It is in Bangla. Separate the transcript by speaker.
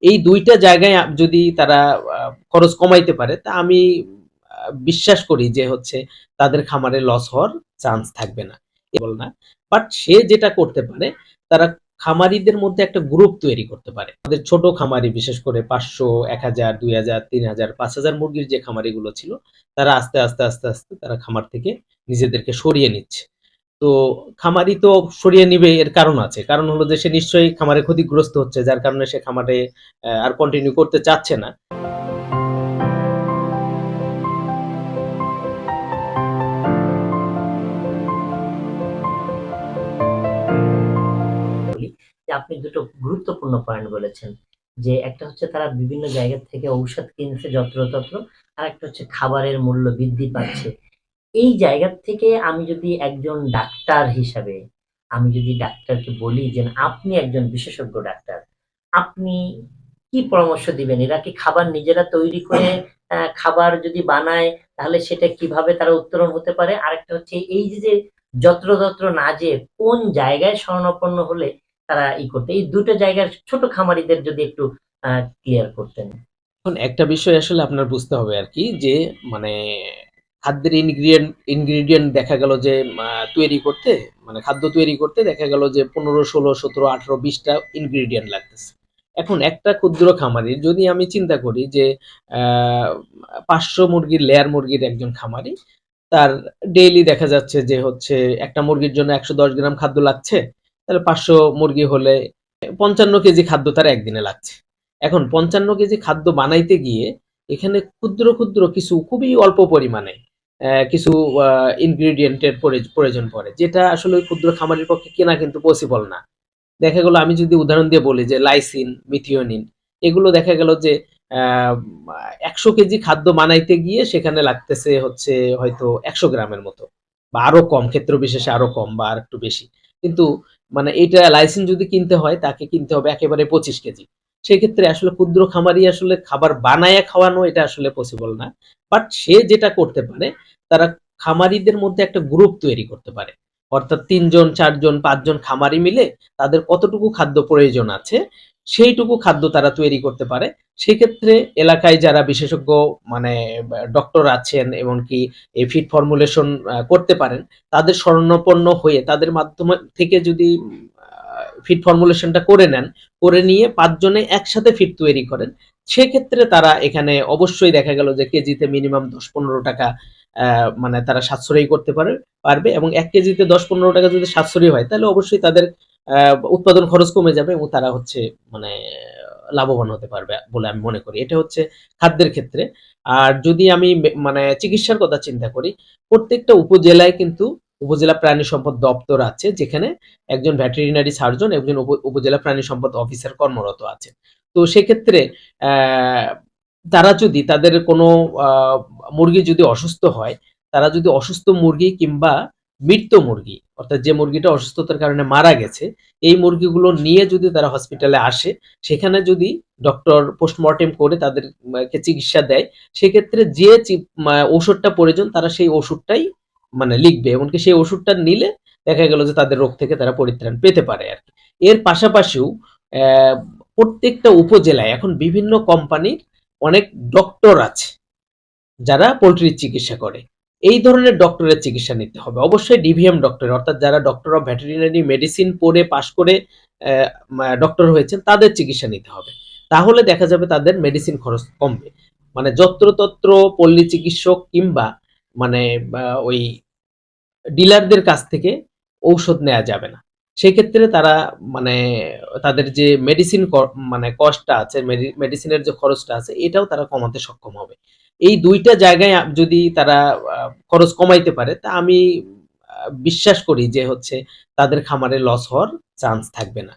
Speaker 1: এই ২ টা জায়গায় যদি তারা খরচ কমাইতে পারে তা আমি বিশ্বাস করি যে হচ্ছে তাদের খামারে লস হওয়ার চান্স থাকবে না। কেবল না। বাট সে যেটা করতে পারে তারা খামারিদের মধ্যে একটা গ্রুপ তৈরি করতে পারে। আমাদের ছোট খামারি বিশেষ করে ৫০০, ১,০০০, ২,০০০, ৩,০০০, ৫,০০০ মুরগির যে খামারিগুলো ছিল তারা আস্তে আস্তে তারা খামার থেকে নিজেদেরকে সরিয়ে নিচ্ছে। তো খামারি তো সরিয়ে নিবে এর কারণ আছে। কারণ হলো যে সে নিশ্চয়ই খামারে ক্ষতিগ্রস্ত হচ্ছে যার কারণে সে খামারে আর কন্টিনিউ করতে চাচ্ছে না।
Speaker 2: বলি যে আপনি দুটো গুরুত্বপূর্ণ পয়েন্ট বলেছেন। যে একটা হচ্ছে তারা বিভিন্ন জায়গা থেকে ঔষধ কিনছে যত্রতত্র, আরেকটা হচ্ছে খাবারের মূল্য বৃদ্ধি পাচ্ছে। এই জায়গা থেকে আমি যদি একজন ডাক্তার হিসাবে আমি যদি ডাক্তারকে বলি যে আপনি একজন বিশেষজ্ঞ ডাক্তার, আপনি কি পরামর্শ দিবেন? এরা কি খাবার নিজেরা তৈরি করে খাবার যদি বানায় তাহলে সেটা কিভাবে তারা উত্তরণ হতে পারে? আরেকটা হচ্ছে এই যে যত্রতত্র না যেয়ে কোন জায়গায় শরণাপন্ন হলে তারা করতে, এই দুটো জায়গার ছোট খামারিদের যদি একটু ক্লিয়ার করতেন।
Speaker 1: এখন একটা বিষয় আসলে আপনার বুঝতে হবে আরকি যে মানে খাদ্যের ইনগ্রিডিয়েন্ট দেখা গেল যে তৈরি করতে খাদ্য তৈরি করতে দেখা গেল যে ১৫, ১৬, ১৭, ১৮, ২০ টা ইনগ্রিডিয়েন্ট লাগতেছে। এখন একটা ক্ষুদ্র খামারির যদি আমি চিন্তা করি যে আ ৫০০ মুরগির লেয়ার মুরগির একজন খামারি, তার ডেইলি দেখা যাচ্ছে যে হচ্ছে একটা মুরগির জন্য ১১০ গ্রাম খাদ্য লাগছে। তাহলে ৫০০ মুরগি হলে ৫৫ কেজি খাদ্য তার একদিনে লাগছে। এখন ৫৫ কেজি খাদ্য বানাইতে গিয়ে এখানে ক্ষুদ্র কিছু খুবই অল্প পরিমাণে কিছু আ ইনগ্রিডিয়েন্ট এর প্রয়োজন পড়ে। যেটা আসলে ওই ক্ষুদ্র খামারির পক্ষে কেনা কিন্তু পসিবল না। দেখা গেল আমি যদি উদাহরণ দিয়ে বলি যে লাইসিন, মিথিওনিন এগুলো দেখা গেল যে আ ১০০ কেজি খাদ্য বানাইতে গিয়ে সেখানে লাগতেছে হচ্ছে হয়তো ১০০ গ্রামের মতো বা আরো কম, ক্ষেত্র বিশেষে আরো কম বা আরেকটু বেশি। কিন্তু এইটা লাইসিন যদি কিনতে হয় তাকে কিনতে হবে একেবারে ২৫ কেজি। সেক্ষেত্রে আসলে ক্ষুদ্র খামারি আসলে খাবার বানায়া খাওয়ানো এটা আসলে পসিবল না। বাট সে যেটা করতে পারে তারা খামারিদের মধ্যে একটা গ্রুপ তৈরি করতে পারে। অর্থাৎ ৩ জন, ৪ জন, ৫ জন খামারি মিলে তাদের কতটুকু খাদ্য প্রয়োজন আছে সেইটুকু খাদ্য তারা তৈরি করতে পারে। সেক্ষেত্রে এলাকায় যারা বিশেষজ্ঞ মানে ডক্টর আছেন এমনকি এই ফিড ফর্মুলেশন করতে পারেন, তাদের শরণাপন্ন হয়ে তাদের মাধ্যমে থেকে যদি ফিড ফর্মুলেশনটা করে নেন, করে নিয়ে ৫ জনে একসাথে ফিড তৈরি করেন, সেক্ষেত্রে তারা এখানে অবশ্যই দেখা গেল যে কেজিতে মিনিমাম ১০-১৫ টাকা তারা সাশ্রয়ী করতে পারবে এবং ১ কেজিতে ১০-১৫ টাকা যদি সাশ্রয়ী হয় তাহলে অবশ্যই তাদের উৎপাদন খরচ কমে যাবে এবং তারা হচ্ছে মানে লাভবান হতে পারবে বলে আমি মনে করি। এটা হচ্ছে খাদ্যের ক্ষেত্রে। আর যদি আমি চিকিৎসার কথা চিন্তা করি, প্রত্যেকটা উপজেলায় কিন্তু উপজেলা প্রাণী সম্পদ দপ্তর আছে যেখানে একজন ভেটেরিনারি সার্জন, একজন উপজেলা প্রাণী সম্পদ অফিসার কর্মরত আছেন। তো সেক্ষেত্রে তারা যদি তাদের কোনো আ মুরগি যদি অসুস্থ হয়, তারা যদি অসুস্থ মুরগি কিংবা মৃত মুরগি অর্থাৎ যে মুরগিটা অসুস্থতার কারণে মারা গেছে, এই মুরগিগুলো নিয়ে যদি তারা হসপিটালে আসে, সেখানে যদি ডক্টর পোস্টমর্টেম করে তাদেরকে চিকিৎসা দেয়, সেক্ষেত্রে যে ঔষধটা প্রয়োজন তারা সেই ওষুধটাই লিখবে। এমনকি সেই ওষুধটা নিলে দেখা গেল যে তাদের রোগ থেকে তারা পরিত্রাণ পেতে পারে আরকি। এর পাশাপাশিও অ্যা প্রত্যেকটা উপজেলায় এখন বিভিন্ন কোম্পানির অনেক ডক্টর আছে। যারা পোল্ট্রির চিকিৎসা করে। এই ধরনের ডক্টরের চিকিৎসা নিতে হবে। অবশ্যই ডিভিএম ডক্টর অর্থাৎ যারা ডক্টর অফ ভেটেরিনারি মেডিসিন পড়ে পাশ করে ডক্টর হয়েছেন তাদের চিকিৎসা নিতে হবে। তাহলে দেখা যাবে তাদের মেডিসিন খরচ কমবে। যত্রতত্র পল্লী চিকিৎসক কিংবা মানে ওই ডিলারদের কাছ থেকে ঔষধ নেয়া যাবে না। সেক্ষেত্রে তারা মানে তাদের যে মেডিসিন কস্টটা আছে, মেডিসিনের যে খরচটা আছে এটাও তারা কমাতে সক্ষম হবে। এই ২ টা জায়গায় যদি তারা আ খরচ কমাইতে পারে তা আমি বিশ্বাস করি যে হচ্ছে তাদের খামারে লস হওয়ার চান্স থাকবে না।